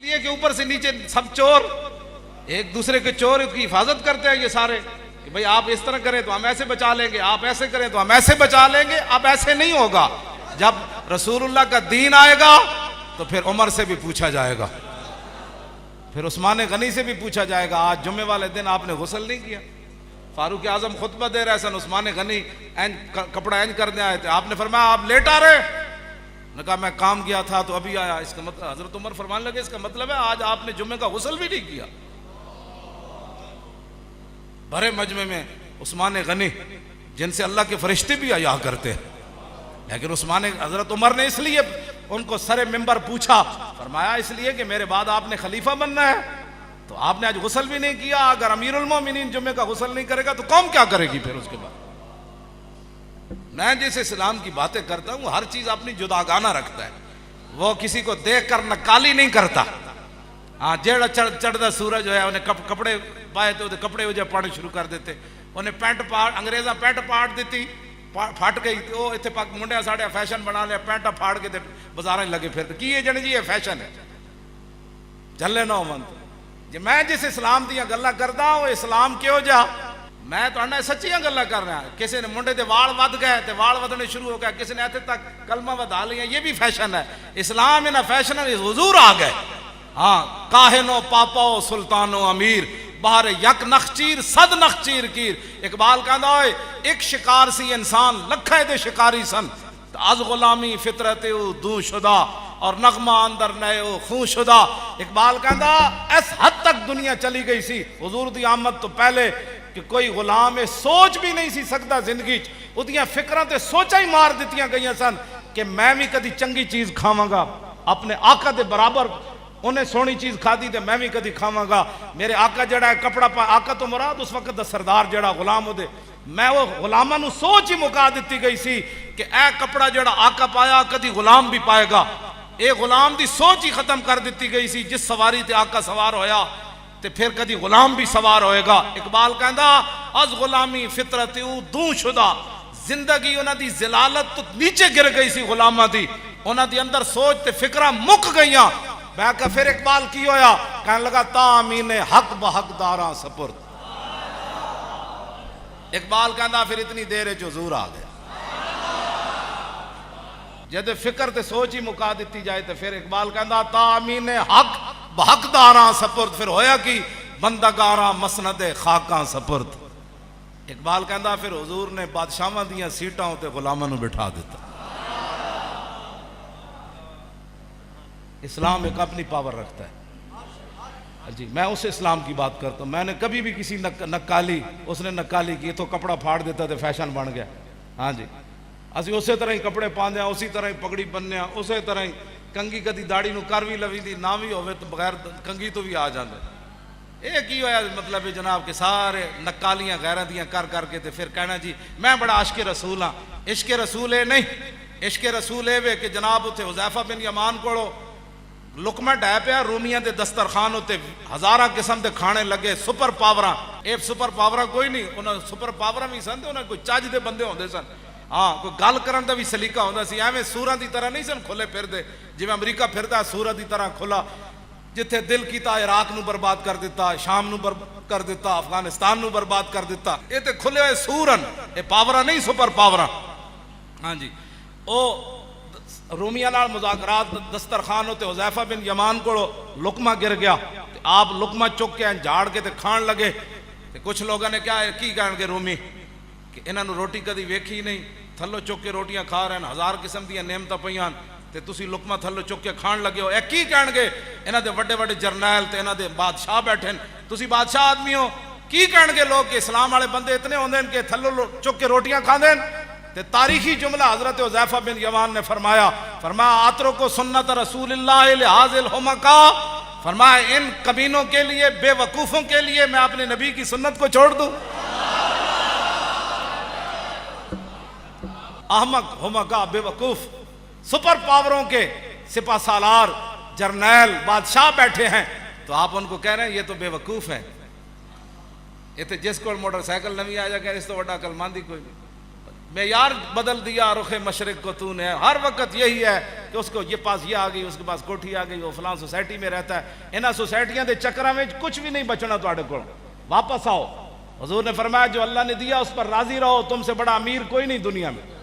लिए कि ऊपर से नीचे सब चोर एक दूसरे के चोर की हिफाजत करते हैं ये सारे कि भाई आप इस तरह करें तो हम ऐसे बचा लेंगे, आप ऐसे करें तो हम ऐसे बचा लेंगे। अब ऐसे नहीं होगा। जब रसूलुल्लाह का दीन आएगा तो फिर उमर से भी पूछा जाएगा, फिर उस्मान गनी से भी पूछा जाएगा। आज जुम्मे वाले दिन आपने गुस्ल नहीं किया। फारूक आजम खुतबा दे रहे सन, उस्मान गनी कपड़ा एंज करने आए थे। आपने फरमाया आप लेट आ रहे, ने कहा मैं काम गया था तो अभी आया। इसका मतलब हजरत उमर फरमाने लगे इसका मतलब है आज आपने जुम्मे का गुस्ल भी नहीं किया। भरे मजमे में उस्मान गनी जिनसे अल्लाह के फरिश्ते भी हया करते हैं, लेकिन उस्मान हजरत उमर ने इसलिए उनको सरे मिंबर पूछा, फरमाया इसलिए कि मेरे बाद आपने खलीफा बनना है, तो आपने आज गुस्ल भी नहीं किया। अगर अमीरुल मोमिनीन जुम्मे का गुस्ल नहीं करेगा तो कौम क्या करेगी फिर उसके बाद। मैं जिस इस्लाम की बातें करता हूँ हर चीज अपनी जुदागाना रखता है, वो किसी को देख कर नकाली नहीं करता। हाँ, जेड़ा चढ़ता सूरज है उन्हें कपड़े पाए तो कपड़े उजे पाने शुरू कर देते। उन्हें पैंट पाट अंग्रेजा पैंट पाट दी फट गई तो इतने पग मुंडिया साढ़े फैशन बना लिया, पैंटा फाड़ के बाजार लगे फिर की जन जी ये फैशन है झले ना मन। जे मैं जिस इस्लाम दियां गल्लां करदा वो इस्लाम क्यों जा, मैं तो सच्चियां गल्लां कर रहा। किसी ने मुंडे दे वाल वध गए तो वाल वधने शुरू हो गए, किसी ने इतने तक कलमा वधा लिया, ये भी फैशन है। इस्लाम इन्हें फैशन हुजूर आ गए। हाँ, काहिनो पापो सुल्तानो अमीर बाहर यक नखचीर सद नखचीर कीर। इकबाल कहता है एक शिकार सी इंसान लखे दे शिकारी सन, अज गुलामी फितरत दू शुदा और नगमा अंदर नए खूं शुदा। इकबाल कहता इस हद तक दुनिया चली गई सी हुजूर दी आमद तो पहले कि कोई गुलाम सोच भी नहीं सी सकता जिंदगी उदियां फिक्रां ते सोचा ही मार दित्तियां गई सन कि मैं भी कदी चंगी चीज खावांगा, अपने आका दे बराबर उन्हें सोहनी चीज खादी तो मैं भी कदी खावांगा। मेरे आका जड़ा है कपड़ा पा, आका तो मुराद उस वक्त दा सरदार जड़ा गुलाम उदे, मैं वो गुलामां नूं सोच ही मुका दी गई सी कि ए कपड़ा जड़ा आका पाया कदी गुलाम भी पाएगा। ये गुलाम दी सोच ही खत्म कर दी गई सी। जिस सवारी ते आका सवार होया ते फिर कदी गुलाम भी सवार होएगा। इकबाल कहता अज गुलामी फितरत दू शुदा, जिंदगी उन्हां दी जिलालत तो नीचे गिर गई सी गुलामां दी, उन्हां दी अंदर सोच ते फिक्रा मुक गईयां। मैं कहा फिर इकबाल की होया, कहने लगा तामीन हक बहकदारा सपुर्द। इकबाल कहता फिर इतनी देर हुजूर आ गए। जद फिक्र ते सोच ही मुका दी जाए तो फिर इकबाल कहता तामीन हक बहकदारा सपुर्द। फिर होया कि बंदगारा मसनद खाका सपुर्द। इकबाल कहता फिर हुजूर ने बादशाहां दियां सीटां उत्ते गुलामां नूं बिठा दिता। इस्लाम एक अपनी पावर रखता है जी। मैं उस इस्लाम की बात करता हूँ। मैंने कभी भी किसी नक्काली उसने नक्काली की तो कपड़ा फाड़ देता तो फैशन बन गया। हाँ जी, असं उस तरह ही कपड़े पाते उसी तरह ही पगड़ी बनने उस तरह ही कंगी कदी दाड़ी नूं कर भी लवी दी ना भी होवे तो बगैर कंगी तो भी आ जाते। ये की होया मतलब है जनाब के सारे नक्कालियां गैरां दियां कर करके तो फिर कहना जी मैं बड़ा आशिक रसूल हाँ। इश्क रसूल है नहीं, इश्क रसूल है कि जनाब उत्थे हुज़ैफा बिन यमान कोलों लुकमा डै पिया रूमिया के दस्तरखान उत्ते हज़ारा किस्म के खाने लगे। सुपर पावरा ये सुपर पावरा कोई नहीं, उन्होंने सुपर पावरा भी सन, उन्होंने कोई चज के बंदे होंगे सन। हाँ, कोई गल करन दा भी सलीका होंदा सी, एवें सूरां की तरह नहीं सन खुले फिरदे जिवें अमरीका फिरदा सूरां की तरह खुला। जिथे दिल कीता इराक नूं बर्बाद कर दिता, शाम नूं बर्बाद कर दिता, अफगानिस्तान नूं बर्बाद कर दिता। ये तो खुले हुए सूरन, ये पावरा नहीं सुपर पावरा। हाँ जी, ओ रूमिया नाल मुज़ाकरात दस्तरखान होते हुज़ैफा बिन यमान को लुकमा गिर गया तो आप लुकमा चुक के झाड़ के खाण लगे। तो कुछ लोगों ने क्या की कह रूमी कि इन्होंने रोटी कदी वेखी नहीं, थल्लो चुक के रोटियां खा रहे हैं, हज़ार किस्म दी नेमत पईयां ते तुसी लुकमा थल्लो चुक के खाण लगे हो। की कह इन्हां दे वड्डे वड्डे जरनैल ते इन्हां दे बादशाह बैठे हैं, तुसी बादशाह आदमी हो। की कह लोग कि इस्लाम वाले बंदे इतने होंदे कि थल्लो चुक के रोटियां खांदे हैं। ते तारीखी जुमला हजरत हुज़ैफा बिन यमान ने फरमाया आतरो को सुन्नत रसूलिल्लाह लिहाज़िल हुमका, फरमाया इन कमीनों के लिए बेवकूफ़ों के लिए मैं अपने नबी की सुन्नत को छोड़ दूं। अहमक हुमका बेवकूफ सुपर पावरों के सिपा सालार जर्नैल बादशाह बैठे हैं तो आप उनको कह रहे हैं ये तो बेवकूफ है। ये तो जिस को मोटरसाइकिल नवी आ जाए इस तो वड्डा अकलमंद ही कोई नहीं। मेयार बदल दिया रुख मशरिक को तूने। हर वक्त यही है कि उसको ये पास ये आ गई, उसके पास कोठी आ गई, वो फलां सोसाइटी में रहता है। इन्होंने सोसाइटियां के चक्कर में कुछ भी नहीं बचना तुहाडे कोल। वापस आओ। हुजूर ने फरमाया जो अल्लाह ने दिया उस पर राजी रहो, तुमसे बड़ा अमीर कोई नहीं दुनिया में।